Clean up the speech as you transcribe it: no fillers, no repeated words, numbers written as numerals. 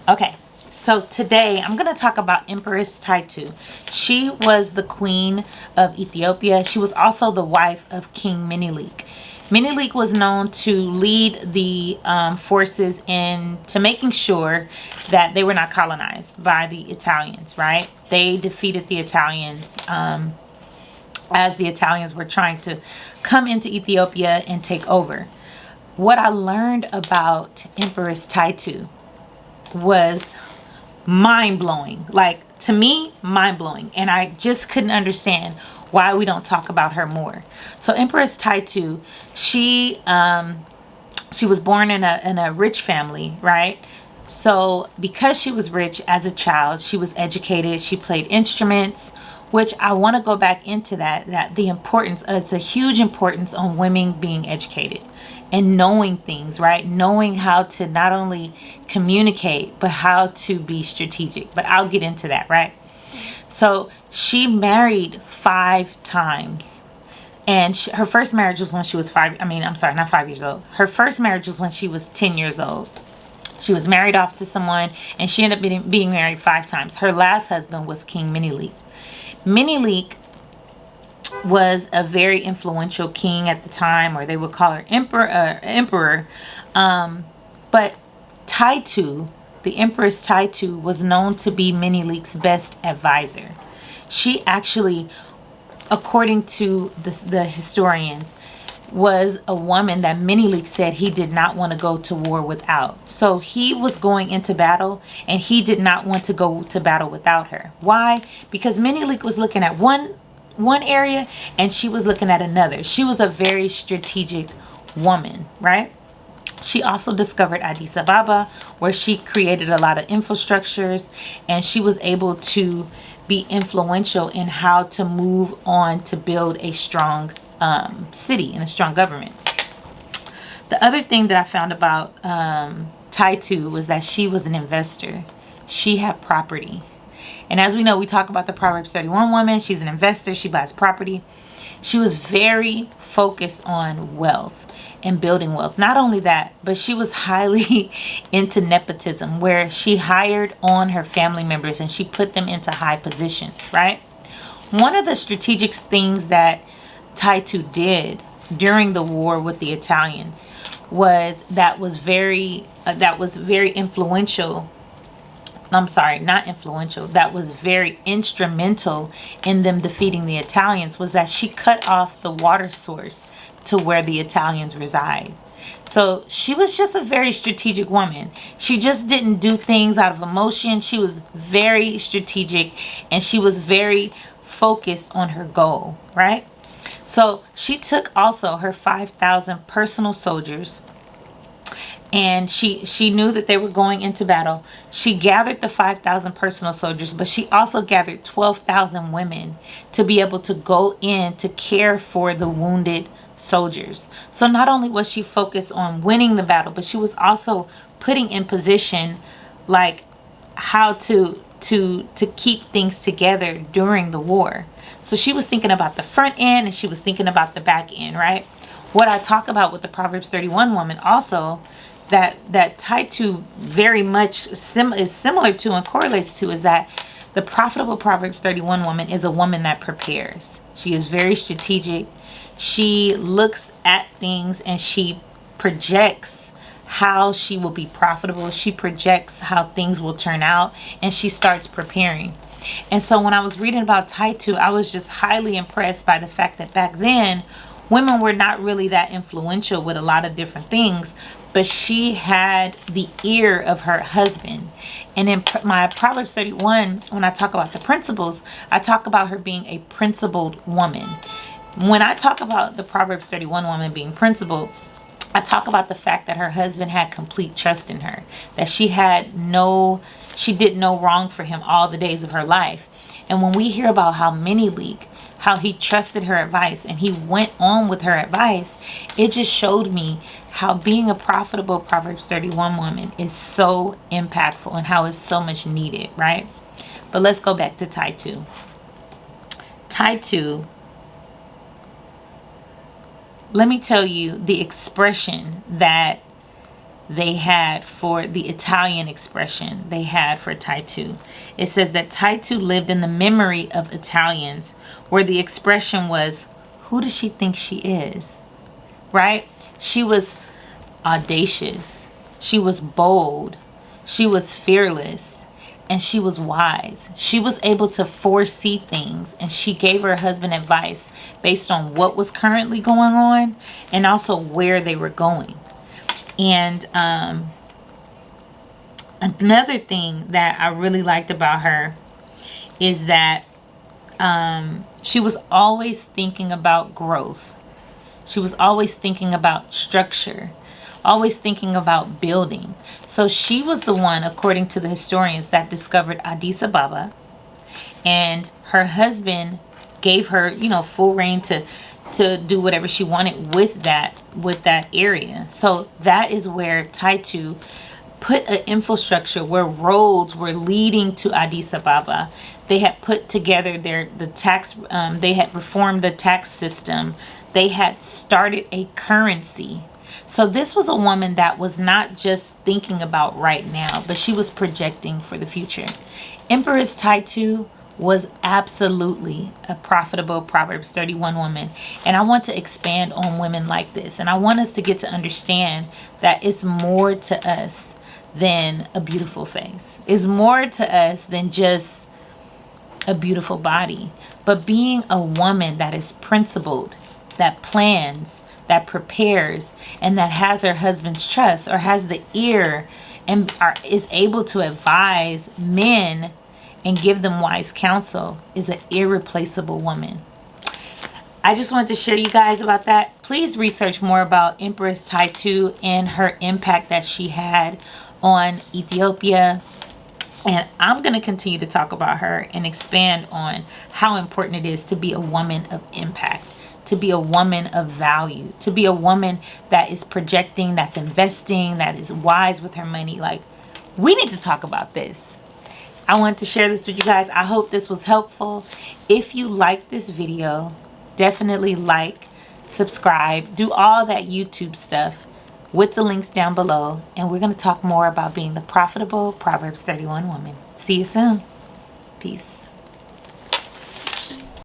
Okay, so today I'm going to talk about Empress Taytu. She was the queen of Ethiopia. She was also the wife of King Menelik. Menelik was known to lead the forces into making sure that they were not colonized by the Italians, right? They defeated the Italians as the Italians were trying to come into Ethiopia and take over. What I learned about Empress Taytu was mind blowing. Like, to me, mind blowing. And I just couldn't understand why we don't talk about her more. So Empress Taytu, she was born in a rich family, right? So because she was rich as a child, she was educated, she played instruments, which I want to go back into that the importance, it's a huge importance on women being educated and knowing things, right? Knowing how to not only communicate, but how to be strategic. But I'll get into that, right? So she married 5 times. And her first marriage was when she was I'm sorry, not 5 years old. Her first marriage was when she was 10 years old. She was married off to someone, and she ended up being married 5 times. Her last husband was King Menelik. Menelik was a very influential king at the time, or they would call her emperor. But Taytu, the Empress Taytu, was known to be Menelik's best advisor. She actually, according to the historians, was a woman that Menelik said he did not want to go to war without. So he was going into battle, and he did not want to go to battle without her. Why? Because Menelik was looking at one area, and she was looking at another. She was a very strategic woman, right? She also discovered Addis Ababa, where she created a lot of infrastructures, and she was able to be influential in how to move on to build a strong city and a strong government. The other thing that I found about Taytu was that she was an investor. She had property. And as we know, we talk about the Proverbs 31 woman. She's an investor. She buys property. She was very focused on wealth and building wealth. Not only that, but she was highly into nepotism, where she hired on her family members and she put them into high positions, right? One of the strategic things that Taytu did during the war with the Italians was very influential. I'm sorry, not influential. That was very instrumental in them defeating the Italians, was that she cut off the water source to where the Italians reside. So she was just a very strategic woman. She just didn't do things out of emotion. She was very strategic, and she was very focused on her goal, right? So she took also her 5,000 personal soldiers, and she knew that they were going into battle. She gathered the 5,000 personal soldiers, but she also gathered 12,000 women to be able to go in to care for the wounded soldiers. So not only was she focused on winning the battle, but she was also putting in position, like, how to keep things together during the war. So she was thinking about the front end, and she was thinking about the back end, right? What I talk about with the Proverbs 31 woman also, that Taytu very much is similar to and correlates to, is that the profitable Proverbs 31 woman is a woman that prepares. She is very strategic. She looks at things and she projects how she will be profitable. She projects how things will turn out, and she starts preparing. And so when I was reading about Taytu, I was just highly impressed by the fact that back then women were not really that influential with a lot of different things, but she had the ear of her husband. And in my Proverbs 31, when I talk about the principles, I talk about her being a principled woman. When I talk about the Proverbs 31 woman being principled, I talk about the fact that her husband had complete trust in her, that she did no wrong for him all the days of her life. And when we hear about how he trusted her advice and he went on with her advice, it just showed me how being a profitable Proverbs 31 woman is so impactful and how it's so much needed, right? But let's go back to Taytu. Taytu, let me tell you the expression that they had for the Italian expression they had for Taytu. It says that Taytu lived in the memory of Italians, where the expression was, who does she think she is? Right? She was audacious. She was bold. She was fearless. And she was wise. She was able to foresee things, and she gave her husband advice based on what was currently going on and also where they were going. And another thing that I really liked about her is that she was always thinking about growth. She was always thinking about structure, always thinking about building. So she was the one, according to the historians, that discovered Addis Ababa, and her husband gave her, full reign to do whatever she wanted with that area. So that is where Taytu put an infrastructure where roads were leading to Addis Ababa. They had put together the tax. They had reformed the tax system. They had started a currency. So this was a woman that was not just thinking about right now, but she was projecting for the future. Empress Taytu was absolutely a profitable Proverbs 31 woman. And I want to expand on women like this. And I want us to get to understand that it's more to us than a beautiful face. It's more to us than just a beautiful body. But being a woman that is principled, that plans, that prepares, and that has her husband's trust, or has the ear and is able to advise men and give them wise counsel, is an irreplaceable woman. I just wanted to share you guys about that. Please research more about Empress Taytu and her impact that she had on Ethiopia. And I'm going to continue to talk about her and expand on how important it is to be a woman of impact, to be a woman of value, to be a woman that is projecting, that's investing, that is wise with her money. Like, we need to talk about this. I want to share this with you guys. I hope this was helpful. If you like this video, definitely like, subscribe, do all that YouTube stuff with the links down below. And we're going to talk more about being the profitable Proverbs 31 woman. See you soon. Peace.